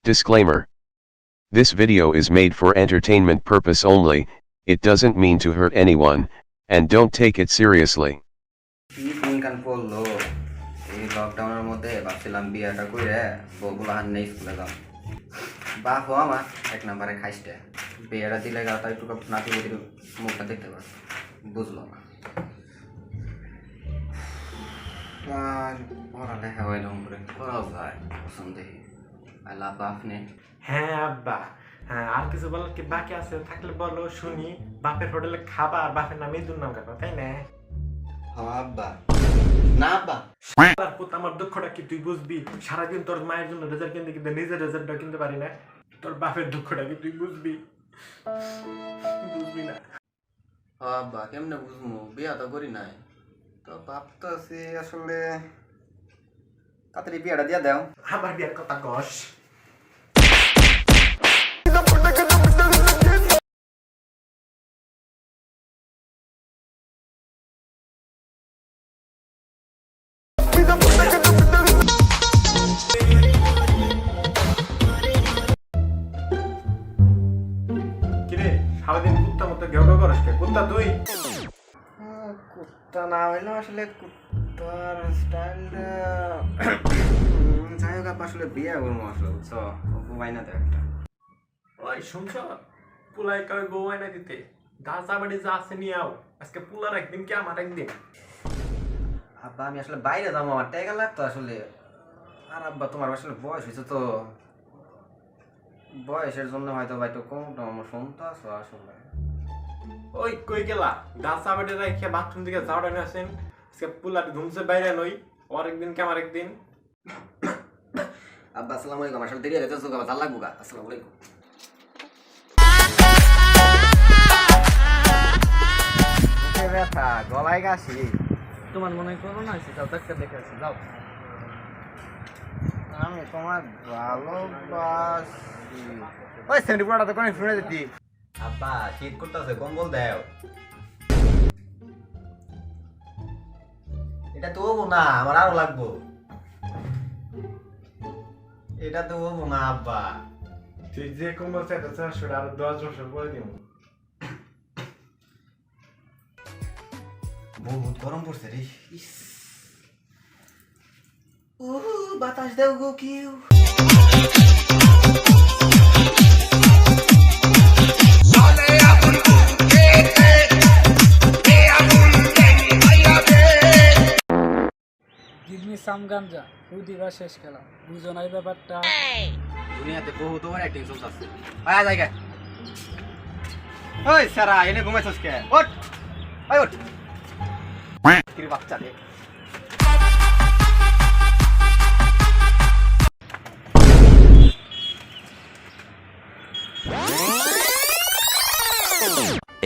Disclaimer. This video is made for entertainment purpose only, it doesn't mean to hurt anyone, and don't take it seriously. দিনকান পড়লো এই লকডাউনের মধ্যে ভাবছিলাম বিয়েটা করে বউগুলাহান নেই স্কুলে যাও বাপ আমার এক নম্বরে খাইছে বিয়েটা দিলে গাটা একটু নাতি বুটির মুখটা দেখতে পারে বুঝলো না পড়ালেখা হইল করে পড়াও যায় সন্দেহে আল্লাহ বাপ নে হ্যাঁ আব্বা হ্যাঁ আর কিছু বলার কি বাকি আছে থাকলে বলো শুনি বাপের হোটেলে খাবা আর বাপের নামে দুর্নাম কাকা তাই না আব্বা না আব্বা আর পুত আমার দুঃখটা কি তুই বুঝবি সারাদিন তোর মায়ের জন্য রেজাল্ট কিনতে কিন্তু নিজের রেজাল্টটা কিনতে পারি না তোর বাপের দুঃখটা কি তুই বুঝবি না আব্বা কেমনে বুঝবো বিয়া তো করি নাই তো বাপ তো আছে আসলে তাড়াতাড়ি বিয়েটা দিয়া দাও আমার বিয়ার কথা কস কিরে সারাদিন কুত্তা মতো ঘেউ ঘেউ করস কে কুত্তা তুই কুত্তা না হইলো আসলে কুত্তার স্টাইলটা যাই হোক আপা আসলে বিয়ে করবো আসলে বুঝছো ঘুমাই না তো একটা ওই শুনছ পুলাই কবে বউ আইনা দিতে দাসা বাড়ি যা আছে নিয়ে আও আজকে পুলার একদিন কি আমার একদিন আব্বা আমি আসলে বাইরে যাবো আমার টাকা লাগতো আসলে আর আব্বা তোমার আসলে বয়স হয়েছে তো বয়সের জন্য হয়তো ভাই তো কম আমার শুনতে আসো আসলে ওই কই গেলা দাসা বাড়ি রেখে বাথরুম দিকে যাওয়া না আছেন আজকে পুলার ঘুমছে বাইরে নই ওর একদিন কি আমার একদিন আব্বা আসসালামু আলাইকুম আসলে দেরি হয়ে যাচ্ছে ভালো লাগবো গা আসসালামু আলাইকুম ব্যথা গলায় গাছি তোমার মনে করো না যাও ডাক্তার দেখে আসি যাও আমি তোমার ভালোবাসি ওই সেন্টি পুরাটা তো কোন শুনে দিতি আব্বা শীত করতেছে কম্বল দাও এটা তো হবো না আমার আরো লাগবো এটা তো হবো না আব্বা তুই যে কম্বল চাইতে চাস সেটা আরো 10 বছর পরে দিব বহুত গরম পড়ছে রে ও বাতাস দাও গো কিউ গিভমি সাম গাঞ্জা উদিবা শেষ খেলা বুঝো না এই ব্যাপারটা দুনিয়াতে বহুত ওভার অ্যাক্টিং চলছে আয় জায়গা ওই সারা এনে ঘুমাইছস কে ওঠ ওই ওঠ কি বাচ্চা রে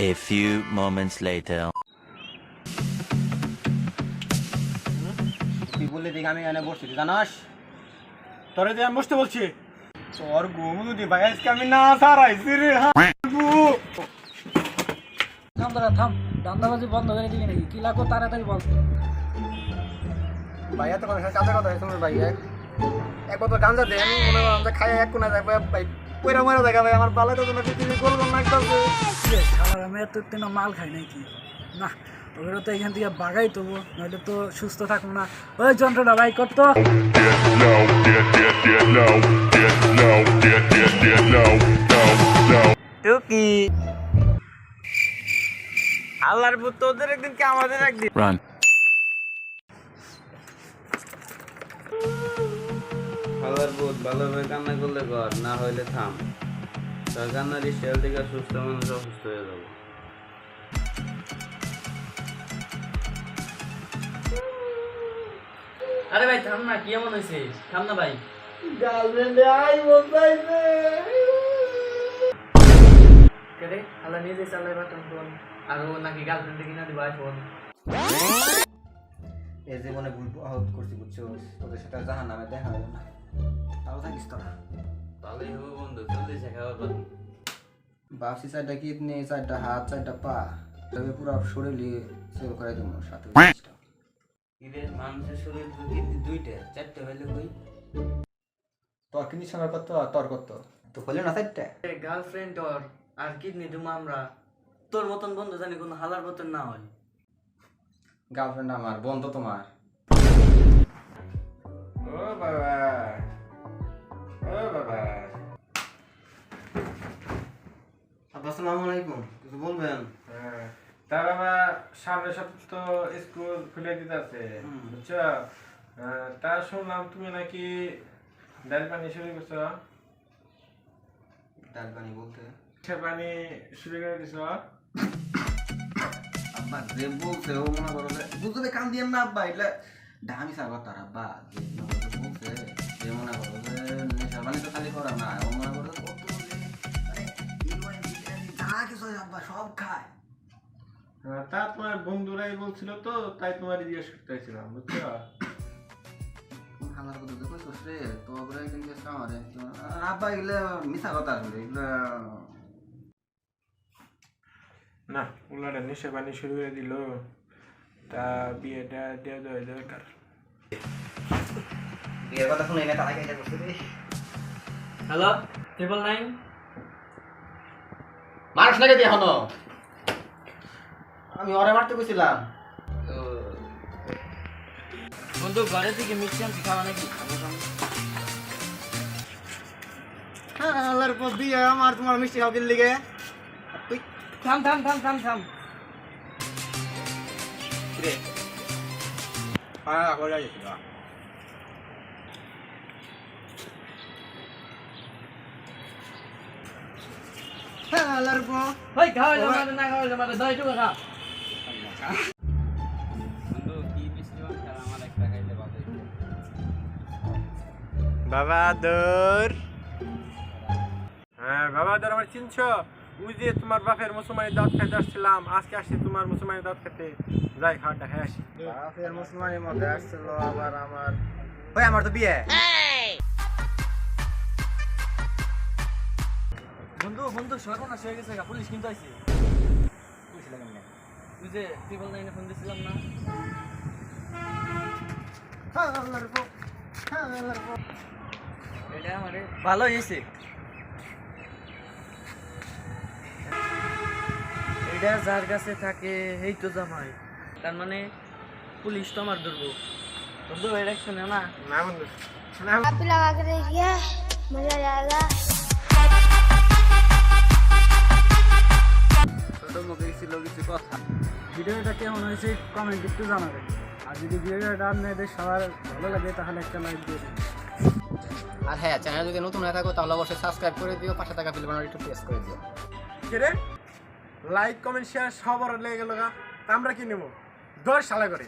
A few moments later. তুই বললি দিকে আমি এনে বসছি জানাস তোরে যে আমি বসতে বলছি তোর ঘুম যদি ভাই আজকে আমি না সারাইছি রে থাম দাঁড়া থাম দান্দাবাজি বন্ধ করে দিবি নাকি কি লাগো তাড়াতাড়ি বল ভাইয়া তো কোনো কাজে কথা হয়েছে ভাই এক বোতল গাঞ্জা দেন মনে হয় আমরা খাই এক কোনা যাবে ভাই পয়রা মরে দেখা ভাই আমার বালা তো কোনো কিছু করবো না খাবার আমি এত দিন মাল খাই নাকি না ওগুলো তো এখান থেকে বাগাই তবু নইলে তো সুস্থ থাকবো না ওই যন্ত্রটা বাই করতো টুকি আল্লাহর পুত তোদের একদিন কি আমাদের একদিন Run. খাবার বোধ ভালোভাবে কান্না করলে কর না হইলে থাম তার কান্নার স্টাইল থেকে সুস্থ মানুষ অসুস্থ হয়ে যাবো আরে ভাই থাম না কি এমন হয়েছে থাম না ভাই গার্লফ্রেন্ডে আই বলতাইছে কেরে আল্লাহ নিজে চালাই বাটন ফোন আর ও নাকি গার্লফ্রেন্ডে কিনা দিব আইফোন এই জীবনে ভুল আহত করছি বুঝছো তোদের সাথে জাহান নামে দেখা হলো না তাও থাকিস তোরা তাহলেই হবো বন্ধু চল্লিশে খাবার পাবো বাপসি চারটা কিডনি চারটা হাত চারটা পা তবে পুরো শরীরই সেল করে দিব সাথে মানুষের শরীর কিন্তু দুইটা চারটে হইলে কই তোর কিনি সময় কত তোর কত তো হইলো না সাইডটা গার্লফ্রেন্ড ওর আর কিডনি দিমু আমরা তোর মতন বন্ধু জানি কোনো হালার মতন না হয় গার্লফ্রেন্ড আমার বোন তো তোমার ও বাবা আব্বা আসসালামু আলাইকুম কিছু বলবেন তার আমার সামনের সপ্তাহে তো স্কুল খুলে দিতে আছে বুঝছো তা শুনলাম তুমি নাকি ডাল পানি শুরু করছো ডাল পানি বলতে সে পানি শুরু করে দিছো আব্বা যে বলছে ও মনে করো যে বুঝতে কান দিয়েন না আব্বা এটা দামি সাগর তার আব্বা যে বলছে যে মনে করো যে নেশা পানি তো খালি করা না ও মনে করো কত যা কিছু আব্বা সব খায় তা তোমার বন্ধুরাই বলছিল তো তাই তোমার জিজ্ঞেস করতে চাইছিলাম বুঝছো আমার কথা দেখো রে তো ওগুলো কিন্তু আমারে আব্বা এগুলো মিথ্যা কথা আসলে এগুলো না ওনারা নেশা পানি শুরু করে দিল তা বিয়েটা দেওয়া দেওয়া দরকার বিয়ের কথা শুনে না তারা কেটে বসে রে হ্যালো 999 মার্কস লাগে দিয়ে এখনো আমি ওরে মারতে কইছিলাম বন্ধু ঘরে থেকে মিষ্টি আনছি খাওয়া নাকি হ্যাঁ আল্লাহর পর বিয়ে আমার তোমার মিষ্টি খাও কিনলি গে তুই থাম থাম থাম থাম থাম রে করে যাচ্ছিল হ্যাঁ আল্লাহর পর ওই খাওয়া জমাতে না খাওয়া জমাতে দই টুকু খা বন্ধু কি মিষ্টি মাছ আমার একটা খাইলে ভালো হইতো বাবাদর হ্যাঁ বাবাদর আমার চিনছো ওই যে তোমার বাপের মুসলমানের দাঁত খেতে আসছিলাম আজকে আসছি তোমার মুসলমানের দাঁত খেতে যাই খাওয়াটা খেয়ে আসি বাপের মুসলমানের মধ্যে আসছিল আবার আমার ওই আমার তো বিয়ে বন্ধু বন্ধু সর্বনাশ হয়ে গেছে পুলিশ কিন্তু আইছে তুই যে 999 ফোন দিছিলাম না হ্যাঁ আল্লাহর পর হ্যাঁ আল্লাহর পর এটা আমারে ভালো হয়েছে এটা যার কাছে থাকে এই তো জামাই তার মানে পুলিশ তো আমার ধরবো বন্ধু এটা শুনে না না বন্ধু आप लगा के देखिए मजा आएगा ছোট মুখে ছিল কিছু কথা ভিডিওটা কেমন হয়েছে কমেন্ট একটু জানাবেন আর যদি ভিডিওটা আপনাদের সবার ভালো লাগে তাহলে একটা লাইক দিয়ে দিন আর হ্যাঁ চ্যানেল যদি নতুন হয়ে থাকো তাহলে অবশ্যই সাবস্ক্রাইব করে দিও পাশে থাকা বেল বাটনটা একটু প্রেস করে দিও কে রে লাইক কমেন্ট শেয়ার সবার লেগে গেল গা তা আমরা কি নেবো 10 সালে করে